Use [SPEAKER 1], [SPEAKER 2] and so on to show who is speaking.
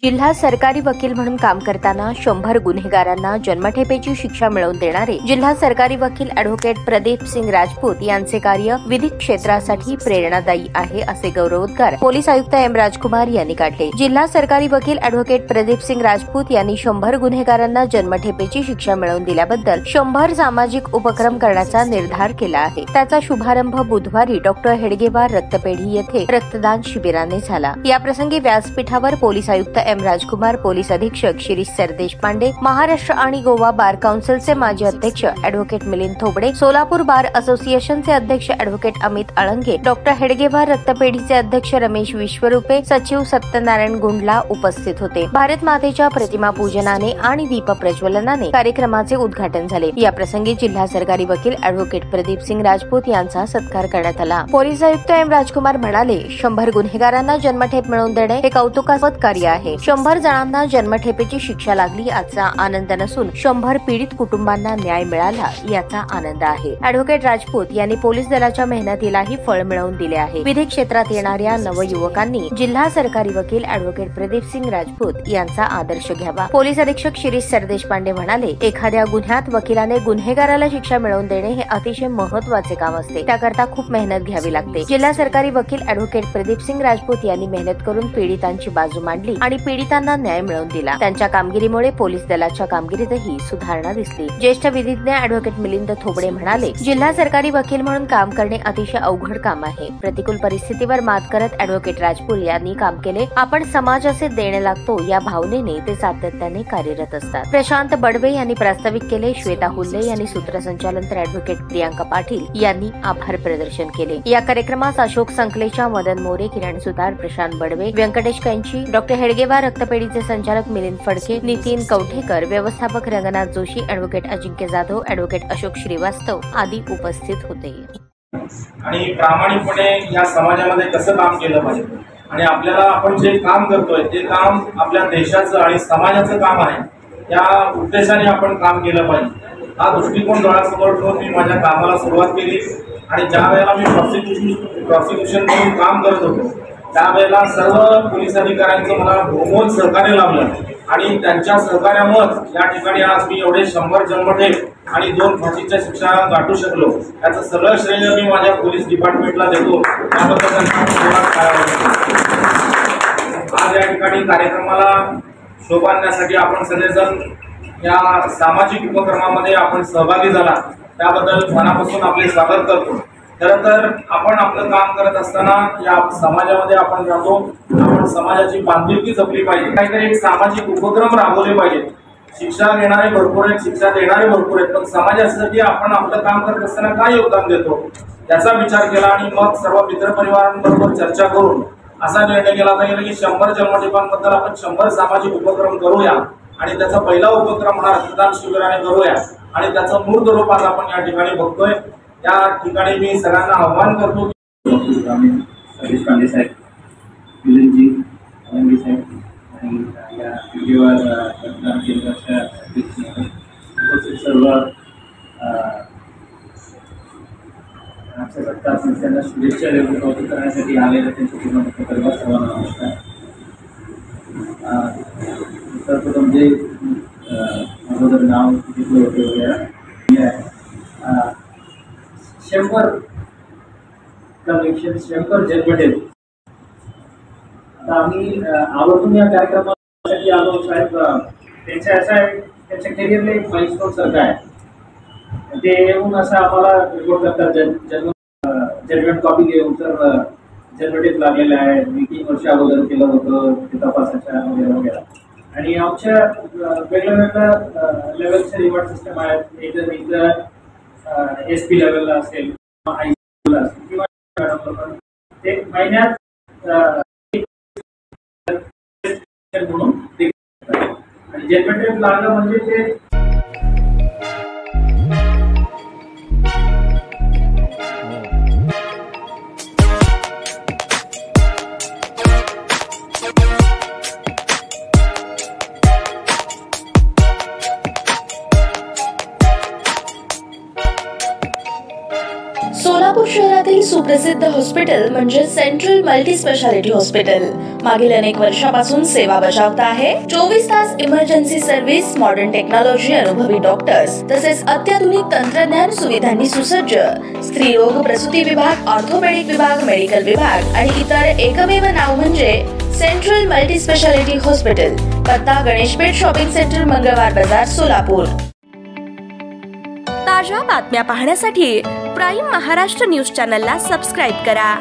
[SPEAKER 1] जिल्हा सरकारी वकील म्हणून काम करताना 100 गुन्हेगारांना जन्मठेपेची शिक्षा मिळवून देणारे जिल्हा सरकारी वकील ॲडव्होकेट प्रदीप सिंग राजपूत यांचे कार्य विधी क्षेत्रासाठी प्रेरणादायी आहे असे गौरवोद्गार पोलीस आयुक्त एम राजकुमार यांनी काढले। जिल्हा सरकारी वकील ॲडव्होकेट प्रदीप सिंग राजपूत यांनी 100 गुन्हेगारांना जन्मठेपेची शिक्षा मिळवून दिल्याबद्दल 100 सामाजिक उपक्रम करण्याचा निर्धार केला आहे। त्याचा शुभारंभ बुधवारी डॉक्टर हेडगेवार रक्तपेढी येथे रक्तदान शिबिराने झाला। याप्रसंगी व्यासपीठावर पोलीस आयुक्त एम राजकुमार, पोलीस अधीक्षक शिरीष सरदेशपांडे, महाराष्ट्र आणि गोवा बार काउन्सिलचे माजी अध्यक्ष ॲडव्होकेट मिलिंद थोबडे, सोलापूर बार असोसिएशनचे अध्यक्ष ॲडव्होकेट अमित अळंगे, डॉक्टर हेडगेवार रक्तपेढीचे अध्यक्ष रमेश विश्वरूपे, सचिव सत्यनारायण गुंडला उपस्थित होते। भारत मातेच्या प्रतिमा पूजनाने आणि दीप प्रज्वलनाने कार्यक्रमाचे उद्घाटन झाले। या प्रसंगी जिल्हा सरकारी वकील ॲडव्होकेट प्रदीप सिंग राजपूत यांचा सत्कार करण्यात आला। पोलीस आयुक्त एम राजकुमार म्हणाले, 100 गुन्हेगारांना जन्मठेप मिळवून देणे हे कौतुकास्पद कार्य आहे। 100 जणांना जन्मठेपेची शिक्षा लागली याचा आनंद नसून 100 पीडित कुटुंबांना न्याय मिळाला याचा आनंद आहे। ॲडव्होकेट राजपूत यांनी पोलीस दलाच्या मेहनतीलाही फळ मिळवून दिले आहे। विधी क्षेत्रात येणाऱ्या नवयुवकांनी जिल्हा सरकारी वकील ॲडव्होकेट प्रदीप सिंग राजपूत यांचा आदर्श घ्यावा। पोलीस अधीक्षक शिरीष सरदेशपांडे म्हणाले, एखाद्या गुन्ह्यात वकिलाने गुन्हेगाराला शिक्षा मिळवून देणे हे अतिशय महत्त्वाचे काम असते। त्याकरता खूप मेहनत घ्यावी लागते। जिल्हा सरकारी वकील ॲडव्होकेट प्रदीप सिंग राजपूत यांनी मेहनत करून पीडितांची बाजू मांडली आणि पीडितांना न्याय मिळवून दिला। त्यांच्या कामगिरीमुळे पोलीस दलाच्या कामगिरीतही सुधारणा दिसली। ज्येष्ठ विधिज्ञ ॲडव्होकेट मिलिंद थोबडे म्हणाले, जिल्हा सरकारी वकील म्हणून काम करणे अतिशय अवघड काम आहे। प्रतिकूल परिस्थितीवर मात करत ॲडव्होकेट राजपूत यांनी काम केले। आपण समाजाचे देणे लागतो या भावनेने ते सातत्याने कार्यरत असतात। प्रशांत बडवे यांनी प्रास्ताविक केले। श्वेता हुल्ले यांनी सूत्रसंचालन तर ॲडव्होकेट प्रियांका पाटील यांनी आभार प्रदर्शन केले। या कार्यक्रमास अशोक संकलेचा, मदन मोरे, किरण सुतार, प्रशांत बडवे, व्यंकटेश कैंची, डॉक्टर हेडगेवार रक्तपेढीचे संचालक मिलिंद फडके, नितीन कवठेकर, व्यवस्थापक रंगनाथ जोशी, ॲडव्होकेट अजिंक्य जाधव, ॲडव्होकेट अशोक श्रीवास्तव आदी उपस्थित होते।
[SPEAKER 2] आणि प्रामाणिकपणे या समाजामध्ये कसं काम केलं पाहिजे आणि आपल्याला आपण जे काम करतोय ते काम आपल्या देशाचं आणि समाजाचं काम आहे, या उद्देशाने आपण काम केलं पाहिजे। हा दृष्टिकोन डोळ्यासमोर ठेवून मी माझ्या कामाला सुरुवात केली आणि ज्या वेळेला मी प्रॉसिक्युशन म्हणून काम करत होतो त्यावेळेला सर्व पोलीस अधिकाऱ्यांचं मला बहुमोल सहकार्य लाभलं आणि त्यांच्या सहकार्यामुळेच या ठिकाणी आज मी एवढे 100 जन्मठेप आणि 2 फाशीच्या शिक्षा गाठू शकलो। याचं सगळं श्रेय मी माझ्या पोलीस डिपार्टमेंटला देतो। त्याबद्दल आज या ठिकाणी कार्यक्रमाला शोभा आणण्यासाठी आपण सगळेजण या सामाजिक उपक्रमामध्ये आपण सहभागी झाला, त्याबद्दल मनापासून आपले स्वागत करतो। खरं तर आपण आपलं काम करत असताना या समाजामध्ये आपण राहतो, आपण समाजाची बांधिलकी जपली पाहिजे, काहीतरी एक सामाजिक उपक्रम राबवले पाहिजेत। शिक्षा घेणारे भरपूर आहेत, शिक्षा देणारे भरपूर आहेत, पण समाजासाठी आपण आपलं काम करत असताना काय योगदान देतो याचा विचार केला आणि मग सर्व मित्रपरिवारांबरोबर चर्चा करून असा निर्णय केला पाहिजे की 100 जन्मठेपांबद्दल आपण 100 सामाजिक उपक्रम करूया आणि त्याचा पहिला उपक्रम हा रक्तदान शिबिराने करूया आणि त्याचं मूर्त रूप आज आपण या ठिकाणी बघतोय। या ठिकाणी मी सगळ्यांना आव्हान करतो की
[SPEAKER 3] सरदेशपांडे साहेब, मिलिंदजी, अळंगे साहेब आणि या हेडगेवार रक्तदान केंद्राच्या उपस्थित सर्व आमच्या सत्ता संस्थांना शुभेच्छा व्यक्त करण्यासाठी आलेल्या त्यांच्या पूर्ण परिवार सर्वांना नमस्कार। सर्वप्रथम जे अगोदर नाव घेतलं होतं 100 कनेक्शन 100 जन्मठेप। आता आम्ही आवर्जून या कार्यक्रमासाठी आलो साहेब, त्यांच्या असं आहे त्यांच्या करिअरला एक माइलस्टोन सारखं आहे। ते येऊन असं आम्हाला रिपोर्ट करतात, जजमेंट कॉपी घेऊन तर जन्मठेप लागलेला आहे, मी 3 वर्ष अगोदर केलं होतं ते तपासाच्या वगैरे वगैरे। आणि आमच्या वेगळ्या वेगळ्या लेवलचे रिवॉर्ड सिस्टम आहेत। इथं SP लेवलला असेल, हाय लेवलला असेल किंवा मॅडम ते महिन्यात म्हणून आणि जन्मठेप लागलं म्हणजे ते
[SPEAKER 4] सोलापूर शहरातील सुप्रसिद्ध हॉस्पिटल म्हणजे सेंट्रल मल्टी स्पेशालिटी हॉस्पिटल मागील अनेक वर्षापासून सेवा बजावत आहे। 24 तास इमर्जन्सी सर्व्हिस, मॉडर्न टेक्नॉलॉजी, अनुभवी डॉक्टर्स तसेच अत्याधुनिक तंत्रज्ञान सुविधांनी सुसज्ज स्त्रीरोग प्रसूती विभाग, ऑर्थोपेडिक विभाग, मेडिकल विभाग आणि इतर एकमेव नाव म्हणजे सेंट्रल मल्टी स्पेशालिटी हॉस्पिटल। पत्ता गणेशपेठ शॉपिंग सेंटर, मंगळवार बाजार, सोलापूर।
[SPEAKER 5] ताज्या बातम्या पाहण्यासाठी प्राईम महाराष्ट्र न्यूज चॅनलला सबस्क्राईब करा।